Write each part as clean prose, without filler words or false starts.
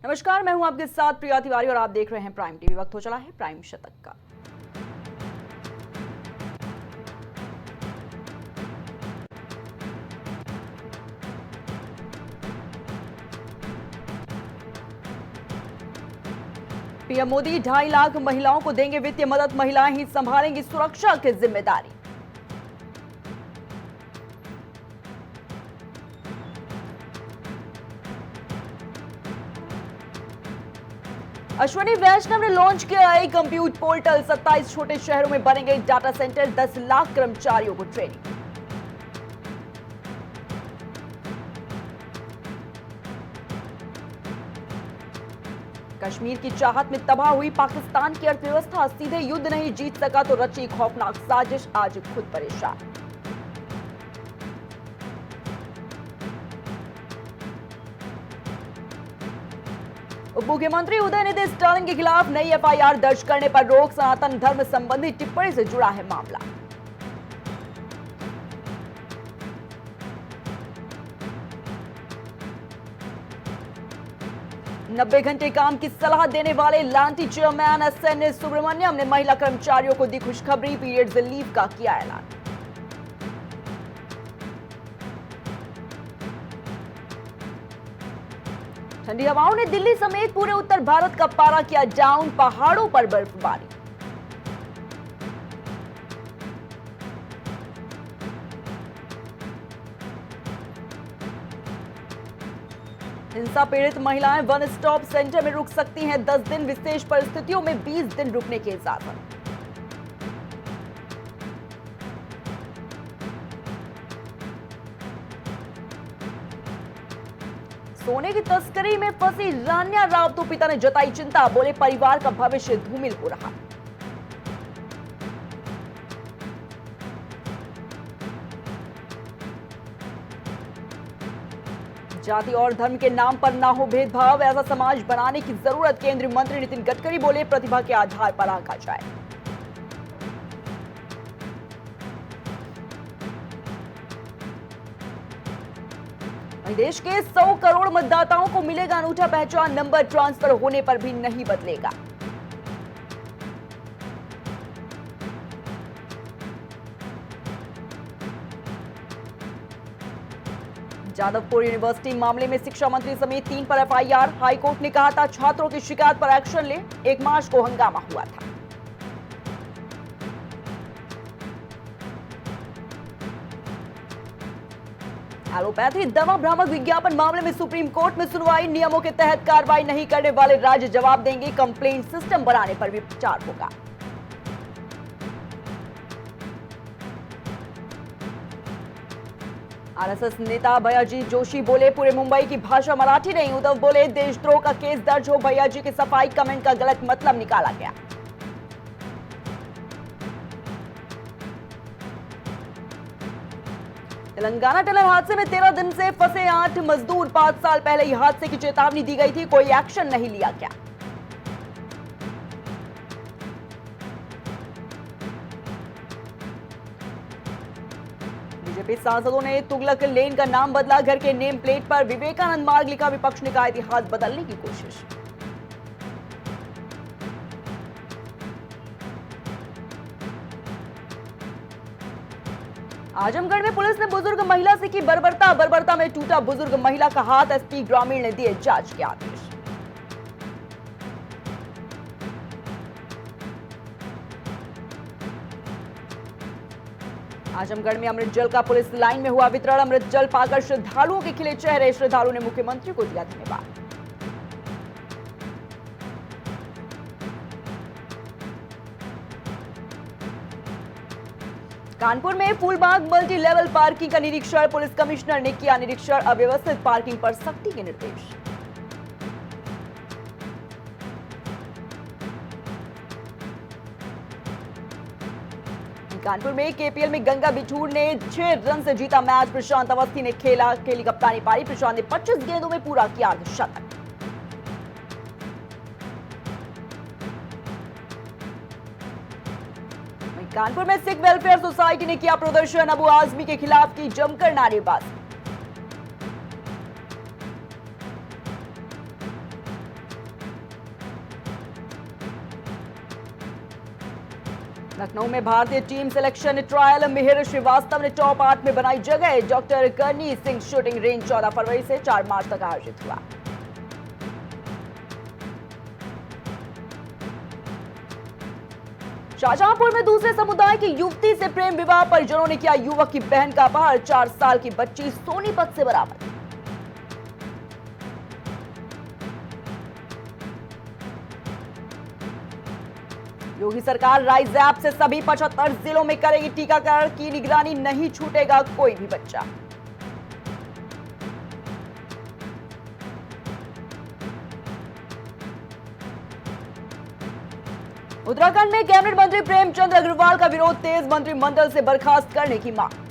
नमस्कार, मैं हूं आपके साथ प्रिया तिवारी और आप देख रहे हैं प्राइम टीवी। वक्त हो चला है प्राइम शतक का। पीएम मोदी 2.5 लाख महिलाओं को देंगे वित्तीय मदद, महिलाएं ही संभालेंगी सुरक्षा की जिम्मेदारी। अश्विनी वैष्णव ने लॉन्च किया आई कंप्यूट पोर्टल। 27 छोटे शहरों में बनेंगे डाटा सेंटर, 10 लाख कर्मचारियों को ट्रेनिंग। कश्मीर की चाहत में तबाह हुई पाकिस्तान की अर्थव्यवस्था, सीधे युद्ध नहीं जीत सका तो रची खौफनाक साजिश, आज खुद परेशान। उप मुख्यमंत्री उदयनिधि स्टालिन के खिलाफ नई एफआईआर दर्ज करने पर रोक, सनातन धर्म संबंधी टिप्पणी से जुड़ा है मामला। नब्बे घंटे काम की सलाह देने वाले लांटी चेयरमैन एसएन सुब्रमण्यम ने महिला कर्मचारियों को दी खुशखबरी, पीरियड्स लीव का किया ऐलान। ठंडी हवाओं ने दिल्ली समेत पूरे उत्तर भारत का पारा किया डाउन, पहाड़ों पर बर्फबारी। हिंसा पीड़ित महिलाएं वन स्टॉप सेंटर में रुक सकती हैं 10 दिन, विशेष परिस्थितियों में 20 दिन रुकने की इजाजत। सोने की तस्करी में फंसी रान्या राव, तो पिता ने जताई चिंता, बोले परिवार का भविष्य धूमिल हो रहा। जाति और धर्म के नाम पर ना हो भेदभाव, ऐसा समाज बनाने की जरूरत, केंद्रीय मंत्री नितिन गडकरी बोले प्रतिभा के आधार पर आंका जाए। देश के 100 करोड़ मतदाताओं को मिलेगा अनूठा पहचान नंबर, ट्रांसफर होने पर भी नहीं बदलेगा। जादवपुर यूनिवर्सिटी मामले में शिक्षा मंत्री समेत 3 पर एफआईआर, हाईकोर्ट ने कहा था छात्रों की शिकायत पर एक्शन ले। 1 मार्च को हंगामा हुआ था। एलोपैथी दवा भ्रामक विज्ञापन मामले में सुप्रीम कोर्ट में सुनवाई, नियमों के तहत कार्रवाई नहीं करने वाले राज्य जवाब देंगे, कंप्लेंट सिस्टम बनाने पर भी विचार होगा। आरएसएस नेता भैयाजी जोशी बोले पूरे मुंबई की भाषा मराठी नहीं। उद्धव बोले देशद्रोह का केस दर्ज हो, भैयाजी की सफाई, कमेंट का गलत मतलब निकाला गया। तेलंगाना टनल हादसे में 13 दिन से फंसे 8 मजदूर, 5 साल पहले ही हादसे की चेतावनी दी गई थी, कोई एक्शन नहीं लिया गया। बीजेपी सांसदों ने तुगलक लेन का नाम बदला, घर के नेम प्लेट पर विवेकानंद मार्ग लिखा, विपक्ष ने कहा इतिहास बदलने की कोशिश। आजमगढ़ में पुलिस ने बुजुर्ग महिला से की बर्बरता में टूटा बुजुर्ग महिला का हाथ, एसपी ग्रामीण ने दिए जांच के आदेश। आजमगढ़ में अमृत जल का पुलिस लाइन में हुआ वितरण, अमृत जल पाकर श्रद्धालुओं के खिले चेहरे, श्रद्धालु ने मुख्यमंत्री को दिया धन्यवाद। कानपुर में फूलबाग मल्टी लेवल पार्किंग का निरीक्षण, पुलिस कमिश्नर ने किया निरीक्षण, अव्यवस्थित पार्किंग पर सख्ती के निर्देश। कानपुर में केपीएल में गंगा बिठूर ने 6 रन से जीता मैच, प्रशांत अवस्थी ने खेली कप्तानी पारी, प्रशांत ने 25 गेंदों में पूरा किया अर्धशतक। कानपुर में सिख वेलफेयर सोसाइटी ने किया प्रदर्शन, अबू आजमी के खिलाफ की जमकर नारेबाजी। लखनऊ में भारतीय team selection trial Mihir Srivastava ने टॉप 8 में बनाई जगह। डॉक्टर करनी सिंह शूटिंग रेंज 14 फरवरी से 4 मार्च तक आयोजित हुआ। शाहजहांपुर में दूसरे समुदाय की युवती से प्रेम विवाह, परिजनों ने किया युवक की बहन का अपहरण। 4 साल की बच्ची सोनीपत से बरामद। योगी सरकार राइज ऐप से सभी 75 जिलों में करेगी टीकाकरण की निगरानी, नहीं छूटेगा कोई भी बच्चा। उत्तराखंड में कैबिनेट मंत्री प्रेमचंद अग्रवाल का विरोध तेज, मंत्रिमंडल से बर्खास्त करने की मांग।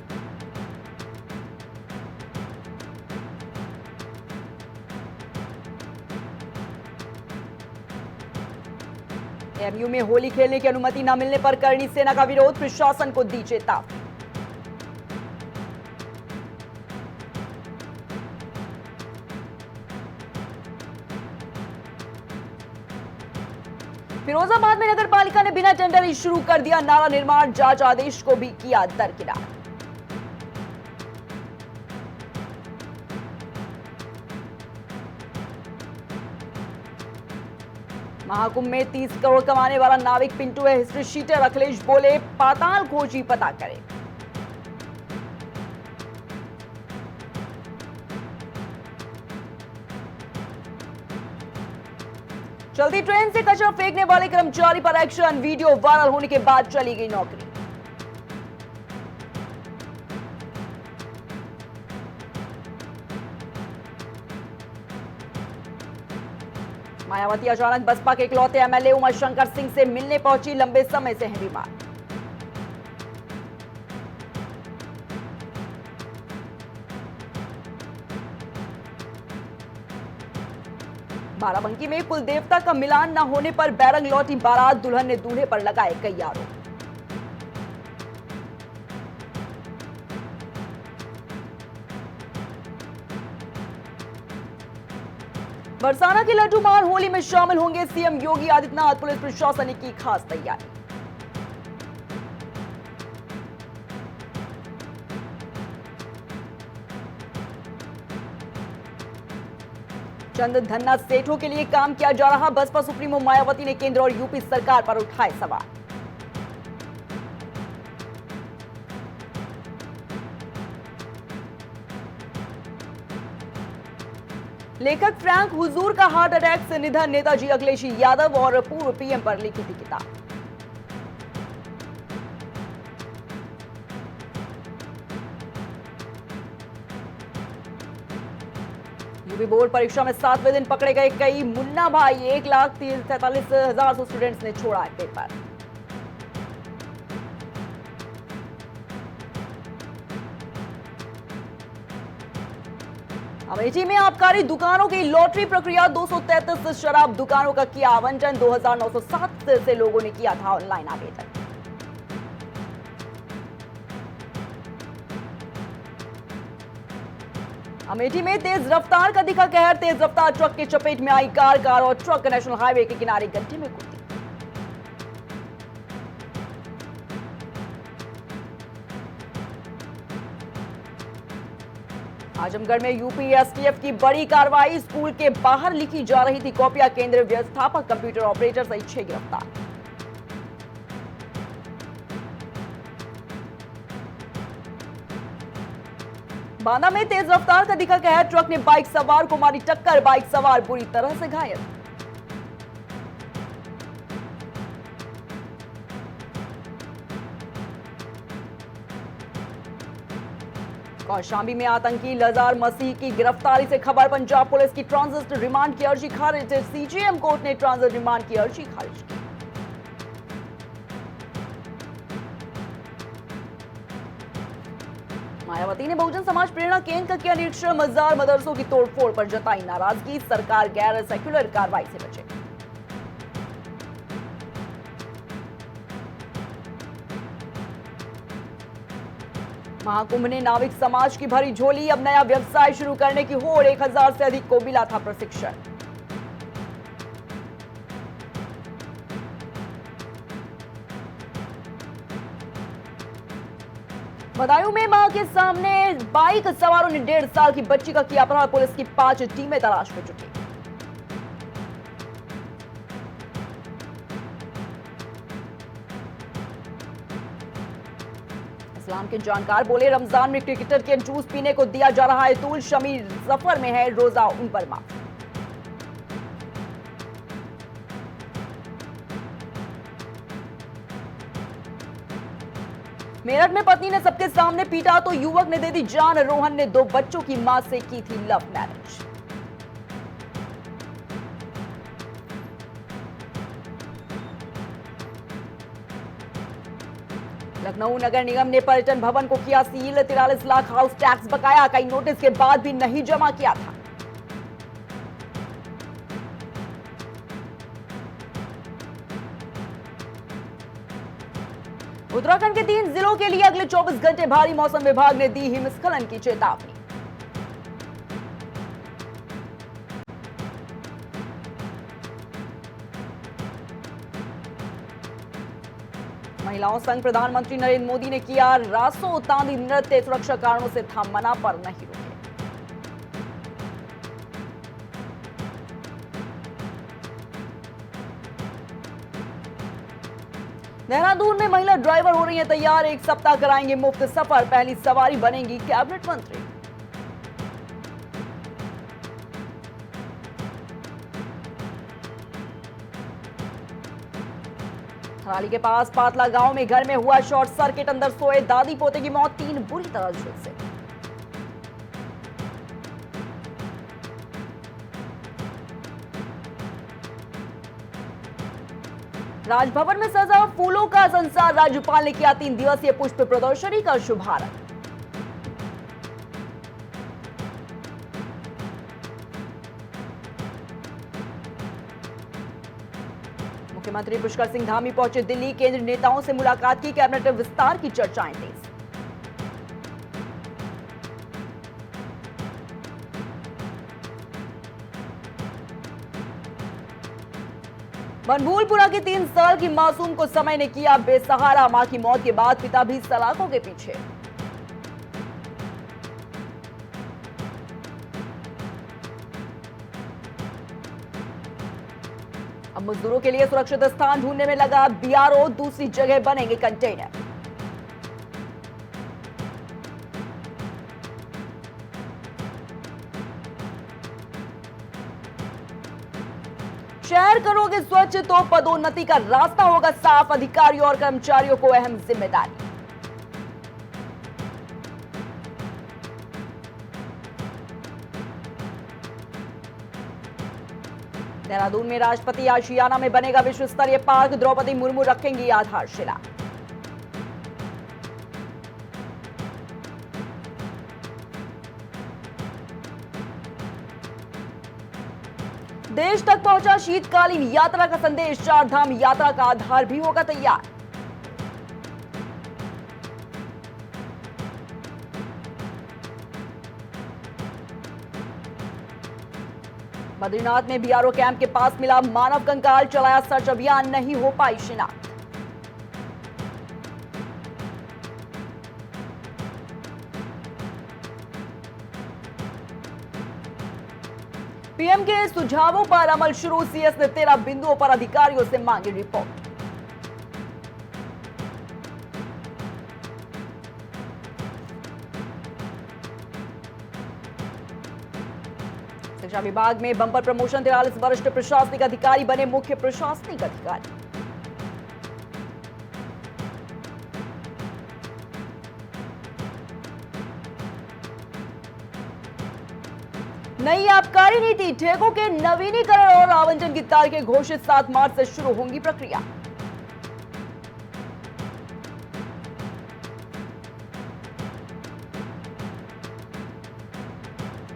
एमयू में होली खेलने की अनुमति न मिलने पर करणी सेना का विरोध, प्रशासन को दी चेतावनी। फिरोजाबाद में नगर पालिका ने बिना टेंडर ही शुरू कर दिया नाला निर्माण, जांच आदेश को भी किया दरकिनार। महाकुंभ में 30 करोड़ कमाने वाला नाविक पिंटू है हिस्ट्री शीटर। अखिलेश बोले पाताल खोजी पता करें। चलती ट्रेन से कचरा फेंकने वाले कर्मचारी पर एक्शन, वीडियो वायरल होने के बाद चली गई नौकरी। मायावती अचानक बसपा के इकलौते एमएलए उमाशंकर सिंह से मिलने पहुंची, लंबे समय से हैं बीमार। बाराबंकी में कुल देवता का मिलान न होने पर बैरंग लौटी बारात, दुल्हन ने दूल्हे पर लगाए कई आरोप। बरसाना की लड्डू मार होली में शामिल होंगे सीएम योगी आदित्यनाथ, पुलिस प्रशासन ने की खास तैयारी। चंद धन्ना सेठों के लिए काम किया जा रहा, बसपा सुप्रीमो मायावती ने केंद्र और यूपी सरकार पर उठाए सवाल। लेखक फ्रैंक हुजूर का हार्ट अटैक से निधन, नेताजी अखिलेश यादव और पूर्व पीएम पर लिखी थी किताब। यूपी बोर्ड परीक्षा में 7वें दिन पकड़े गए कई मुन्ना भाई, 1,43,400 स्टूडेंट्स ने छोड़ा पेपर। अमेठी में आबकारी दुकानों की लॉटरी प्रक्रिया, 233 शराब दुकानों का किया आवंटन, 2,907 से लोगों ने किया था ऑनलाइन आवेदन। अमेठी में तेज रफ्तार का दिखा कहर, तेज रफ्तार ट्रक की चपेट में आई कार और ट्रक नेशनल हाईवे के किनारे गड्ढे में कूदी। आजमगढ़ में यूपी एसटीएफ की बड़ी कार्रवाई, स्कूल के बाहर लिखी जा रही थी कॉपियां, केंद्रीय व्यवस्थापक कंप्यूटर ऑपरेटर सहित 6 गिरफ्तार। बांदा में तेज रफ्तार का दिखा कहर, ट्रक ने बाइक सवार को मारी टक्कर, बाइक सवार बुरी तरह से घायल। कौशाम्बी में आतंकी लजार मसीह की गिरफ्तारी से खबर, पंजाब पुलिस की ट्रांजिट रिमांड की अर्जी खारिज, सीजेएम कोर्ट ने ट्रांजिट रिमांड की अर्जी खारिज की। मायावती ने बहुजन समाज प्रेरणा केंद्र का किया निरीक्षण, मजार मदरसों की तोड़फोड़ पर जताई नाराजगी, सरकार गैर सेक्युलर कार्रवाई से बचे। महाकुंभ ने नाविक समाज की भरी झोली, अब नया व्यवसाय शुरू करने की होड़, 1,000 से अधिक को मिला था प्रशिक्षण। बदायूं में मां के सामने बाइक सवारों ने 1.5 साल की बच्ची का किया अपहरण। पुलिस की 5 टीमें तलाश में जुटी। इस्लाम के जानकार बोले, रमजान में क्रिकेटर के जूस पीने को दिया जा रहा है तूल। शमी जफर में है रोजा उन पर माफ। मेरठ में पत्नी ने सबके सामने पीटा तो युवक ने दे दी जान। रोहन ने 2 बच्चों की मां से की थी लव मैरिज। लखनऊ नगर निगम ने पर्यटन भवन को किया सील। 43 लाख हाउस टैक्स बकाया। कई नोटिस के बाद भी नहीं जमा किया था। उत्तराखंड के 3 जिलों के लिए अगले 24 घंटे भारी मौसम विभाग ने दी हिमस्खलन की चेतावनी। महिलाओं संग प्रधानमंत्री नरेंद्र मोदी ने किया रासो तांदी नृत्य। सुरक्षा कारणों से था मना पर नहीं रुके। देहरादून में महिला ड्राइवर हो रही है तैयार। 1 सप्ताह कराएंगे मुफ्त सफर। पहली सवारी बनेंगी कैबिनेट मंत्री। थराली के पास पातला गांव में घर में हुआ शॉर्ट सर्किट। अंदर सोए दादी पोते की मौत। 3 बुरी तरह झुलसे। राजभवन में सजा फूलों का संसार। राज्यपाल ने किया 3 दिवसीय पुष्प प्रदर्शनी का शुभारंभ। मुख्यमंत्री पुष्कर सिंह धामी पहुंचे दिल्ली। केंद्रीय नेताओं से मुलाकात की। कैबिनेट विस्तार की चर्चाएं तेज। बनभूलपुरा की 3 साल की मासूम को समय ने किया बेसहारा। मां की मौत के बाद पिता भी सलाखों के पीछे। अब मजदूरों के लिए सुरक्षित स्थान ढूंढने में लगा बीआरओ। दूसरी जगह बनेंगे कंटेनर। शहर करोगे स्वच्छ तो पदोन्नति का रास्ता होगा साफ। अधिकारियों और कर्मचारियों को अहम जिम्मेदारी। देहरादून में राष्ट्रपति आशियाना में बनेगा विश्व स्तरीय पार्क। द्रौपदी मुर्मू रखेंगी आधारशिला। देश तक पहुंचा शीतकालीन यात्रा का संदेश। 4 धाम यात्रा का आधार भी होगा तैयार। बद्रीनाथ में बीआरओ कैंप के पास मिला मानव कंकाल। चलाया सर्च अभियान। नहीं हो पाई शिनाख्त। पीएम के सुझावों पर अमल शुरू। सीएस ने 13 बिंदुओं पर अधिकारियों से मांगी रिपोर्ट। शिक्षा विभाग में बंपर प्रमोशन। 43 वरिष्ठ प्रशासनिक अधिकारी बने मुख्य प्रशासनिक अधिकारी। नई आबकारी नीति। ठेकों के नवीनीकरण और आवंटन की तारीखें घोषित। 7 मार्च से शुरू होंगी प्रक्रिया।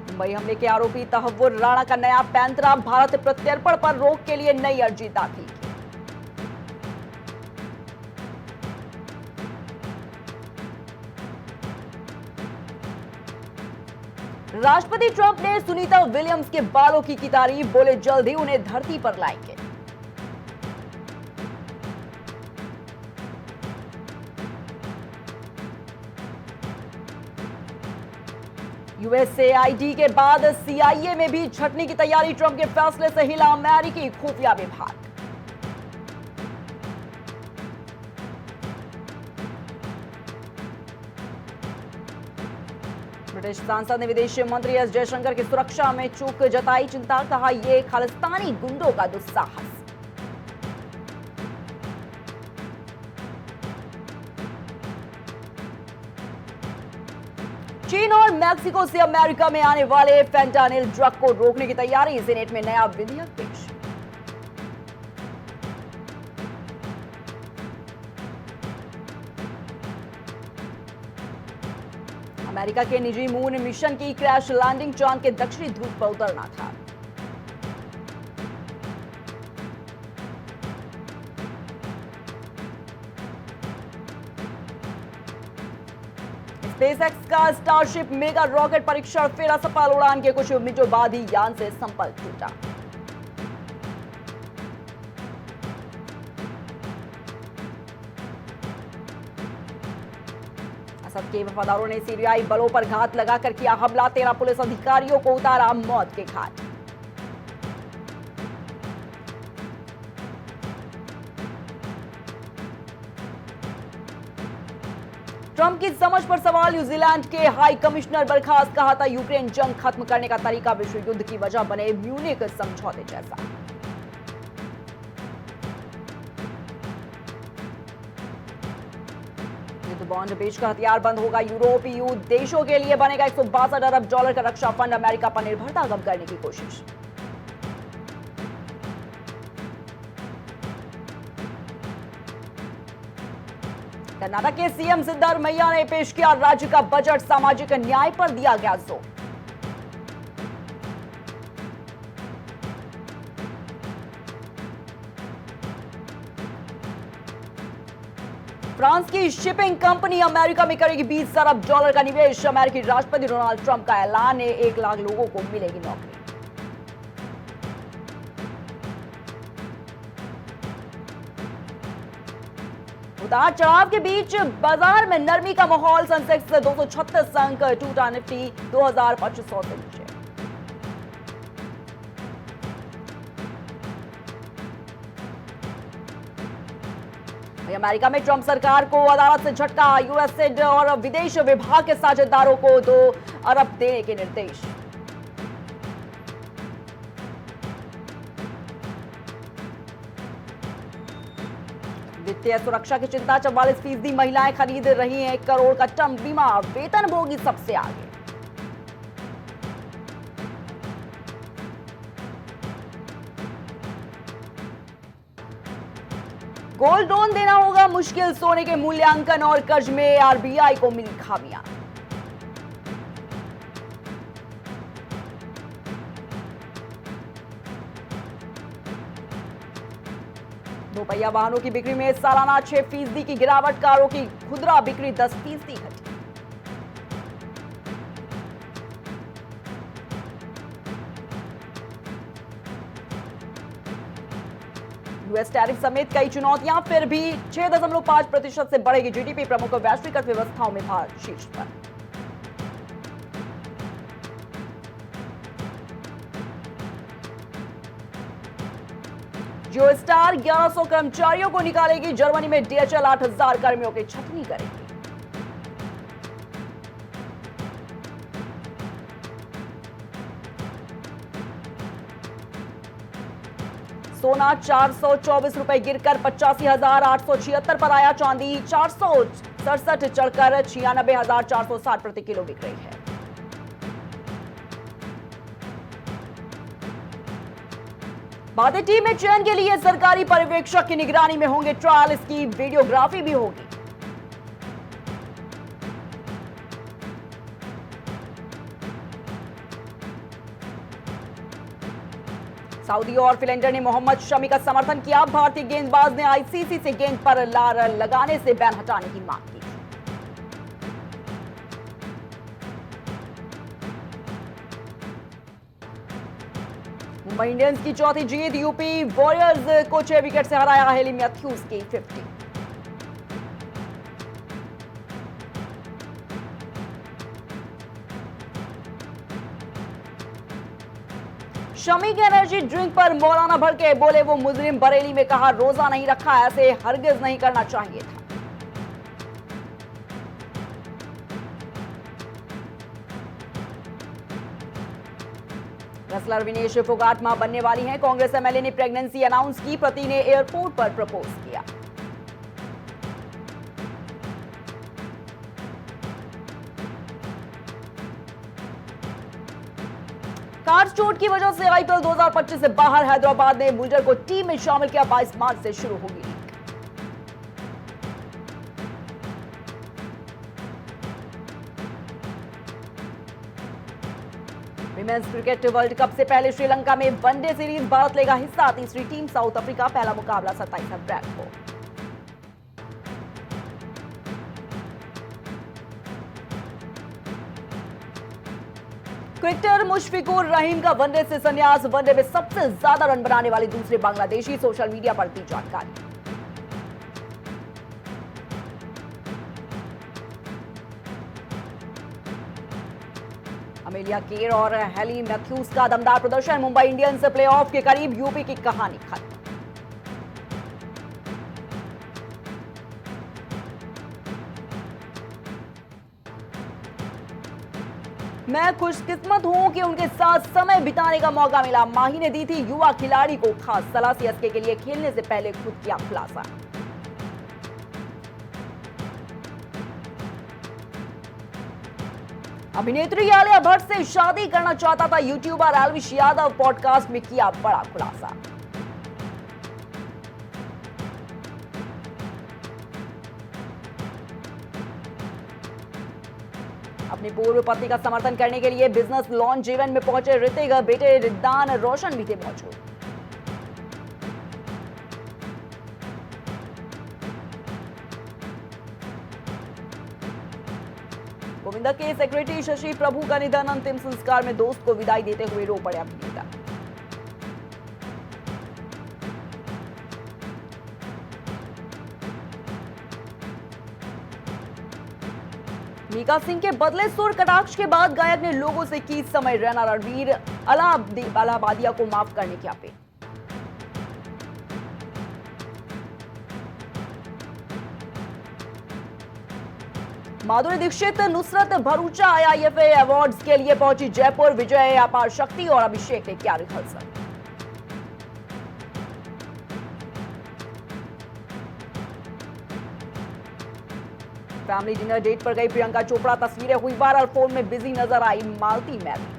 मुंबई हमले के आरोपी तहव्वुर राणा का नया पैंतरा। भारत प्रत्यर्पण पर रोक के लिए नई अर्जी दाखिल की। राष्ट्रपति ट्रंप ने सुनीता विलियम्स के बालों की तारीफ। बोले जल्द ही उन्हें धरती पर लाएंगे। यूएसएआईडी के बाद सीआईए में भी छटनी की तैयारी। ट्रंप के फैसले से हिला अमेरिकी खुफिया विभाग। ब्रिटिश सांसद ने विदेश मंत्री एस जयशंकर की सुरक्षा में चूक जताई चिंता। कहा यह खालिस्तानी गुंडों का दुस्साहस। चीन और मैक्सिको से अमेरिका में आने वाले फेंटानिल ड्रग को रोकने की तैयारी। सीनेट में नया विधेयक पेश। अमेरिका के निजी मून मिशन की क्रैश लैंडिंग चांद के दक्षिणी ध्रुव पर उतरना था। स्पेसएक्स का स्टारशिप मेगा रॉकेट परीक्षण फिर असफल। उड़ान के कुछ मिनटों बाद ही यान से संपर्क टूटा। असद के वफादारों ने सीरियाई बलों पर घात लगाकर किया हमला। 13 पुलिस अधिकारियों को उतारा मौत के घाट। ट्रंप की समझ पर सवाल। न्यूजीलैंड के हाई कमिश्नर बर्खास्त। कहा था यूक्रेन जंग खत्म करने का तरीका विश्व युद्ध की वजह बने म्यूनिख समझौते जैसा। युद्ध बॉन्ड बेचकर हथियार बंद होगा। यूरोप ईयू देशों के लिए बनेगा $162 अरब का रक्षा फंड। अमेरिका पर निर्भरता कम करने की कोशिश। कर्नाटक के सीएम सिद्धरामैया ने पेश किया राज्य का बजट। सामाजिक न्याय पर दिया गया जोर। फ्रांस की शिपिंग कंपनी अमेरिका में करेगी $20 अरब का निवेश। अमेरिकी राष्ट्रपति डोनाल्ड ट्रंप का ऐलान है 1 लाख लोगों को मिलेगी नौकरी। उतार चढ़ाव के बीच बाजार में नरमी का माहौल। सेंसेक्स 236 अंक टूटा। निफ्टी 2500 से नीचे। अमेरिका में ट्रंप सरकार को अदालत से झटका। यूएसएड और विदेश विभाग के साझेदारों को 2 अरब देने के निर्देश। वित्तीय सुरक्षा की चिंता। 44% महिलाएं खरीद रही हैं 1 करोड़ का टर्म बीमा। वेतनभोगी सबसे आगे। गोल्ड लोन देना होगा मुश्किल। सोने के मूल्यांकन और कर्ज में आरबीआई को मिली खामियां। दोपहिया वाहनों की बिक्री में सालाना 6% की गिरावट। कारों की खुदरा बिक्री 10% घटी। यूएस टैरिफ समेत कई चुनौतियां। फिर भी 6.5% से बढ़ेगी जीडीपी। प्रमुख वैश्विक अर्थव्यवस्थाओं में भारत शीर्ष पर। जियोस्टार 1100 कर्मचारियों को निकालेगी। जर्मनी में डीएचएल 8000 कर्मियों की छटनी करेगी। सोना 424 रुपए गिरकर 85,876 पर आया। चांदी 467 चढ़कर 96,460 प्रति किलो बिक रही है। भारतीय टीम में चयन के लिए सरकारी पर्यवेक्षक की निगरानी में होंगे ट्रायल। इसकी वीडियोग्राफी भी होगी। सऊदी और फिनलैंड ने मोहम्मद शमी का समर्थन किया। भारतीय गेंदबाज ने आईसीसी से गेंद पर लार लगाने से बैन हटाने की मांग की। मुंबई इंडियंस की चौथी जीत। यूपी वॉरियर्स को 6 विकेट से हराया। हेली मैथ्यूज की 50। शमी के एनर्जी ड्रिंक पर मौलाना भड़के, बोले वो मुजरिम, बरेली में कहा रोजा नहीं रखा, ऐसे हरगिज नहीं करना चाहिए था। रेसलर विनेश फोगाट मां बनने वाली हैं, कांग्रेस एमएलए ने प्रेगनेंसी अनाउंस की, पति ने एयरपोर्ट पर प्रपोज किया। कार चोट की वजह से आईपीएल 2025 से बाहर, हैदराबाद ने बुलडर को टीम में शामिल किया, 22 मार्च से शुरू होगी league. Women's cricket world cup से पहले श्रीलंका में वनडे सीरीज भारत लेगा हिस्सा, तीसरी टीम साउथ अफ्रीका, पहला मुकाबला 27 अप्रैल को। क्रिकेटर मुशफिकुर रहीम का वनडे से संन्यास, वनडे में सबसे ज्यादा रन बनाने वाले दूसरे बांग्लादेशी, सोशल मीडिया पर दी जानकारी। अमेलिया केर और हेली मैथ्यूज का दमदार प्रदर्शन, मुंबई इंडियंस प्लेऑफ के करीब, यूपी की कहानी खत्म। मैं खुशकिस्मत हूं कि उनके साथ समय बिताने का मौका मिला, माही ने दी थी युवा खिलाड़ी को खास सलाह, सीएसके के लिए खेलने से पहले खुद किया खुलासा। अभिनेत्री आलिया भट्ट से शादी करना चाहता था यूट्यूबर एल्विश यादव, पॉडकास्ट में किया बड़ा खुलासा। अपनी पूर्व पत्नी का समर्थन करने के लिए बिजनेस लॉन्च इवेंट में पहुंचे ऋतिक, बेटे रिद्धान रोशन भी थे मौजूद। गोविंदा के सेक्रेटरी शशि प्रभु का निधन, अंतिम संस्कार में दोस्त को विदाई देते हुए रो पड़े अभिनेता। मीका सिंह के बदले सुर कटाक्ष के बाद गायक ने लोगों से की समय रैना रणवीर अलाहाबादिया को माफ करने की अपील। माधुरी दीक्षित नुसरत भरूचा आईआईएफए अवार्ड्स के लिए पहुंची जयपुर, विजय, अपार शक्ति और अभिषेक ने किया रिहर्सल। फैमिली डिनर डेट पर गई प्रियंका चोपड़ा, तस्वीरें हुई वायरल, फोन में बिजी नजर आई मालती मैरी।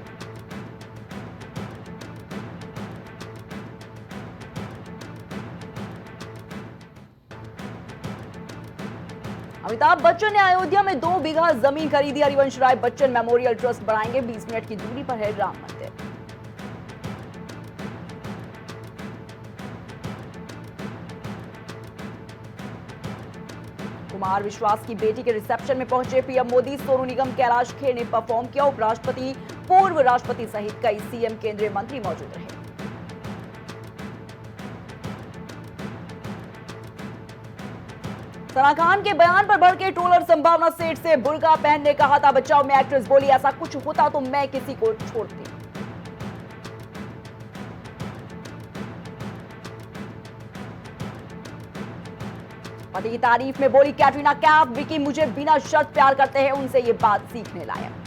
अमिताभ बच्चन ने अयोध्या में 2 बीघा जमीन खरीदी, हरिवंश राय बच्चन मेमोरियल ट्रस्ट बनाएंगे, 20 मिनट की दूरी पर है राम मंदिर। कुमार विश्वास की बेटी के रिसेप्शन में पहुंचे पीएम मोदी, सोनू निगम, कैलाश खेर ने परफॉर्म किया, उपराष्ट्रपति, पूर्व राष्ट्रपति सहित कई सीएम, केंद्रीय मंत्री मौजूद रहे। सना खान के बयान पर भड़के ट्रोलर, संभावना सेठ से बुर्का पहनने कहा था बचाव में, एक्ट्रेस बोली ऐसा कुछ होता तो मैं किसी को छोड़ती। पति की तारीफ में बोली कैटरीना कैफ, विकी मुझे बिना शर्त प्यार करते हैं, उनसे ये बात सीखने लायक।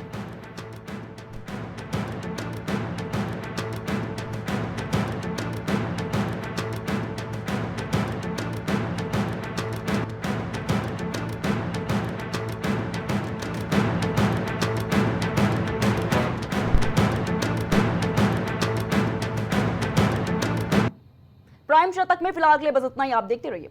प्राइम शतक में फिलहाल के लिए बस इतना ही, आप देखते रहिए।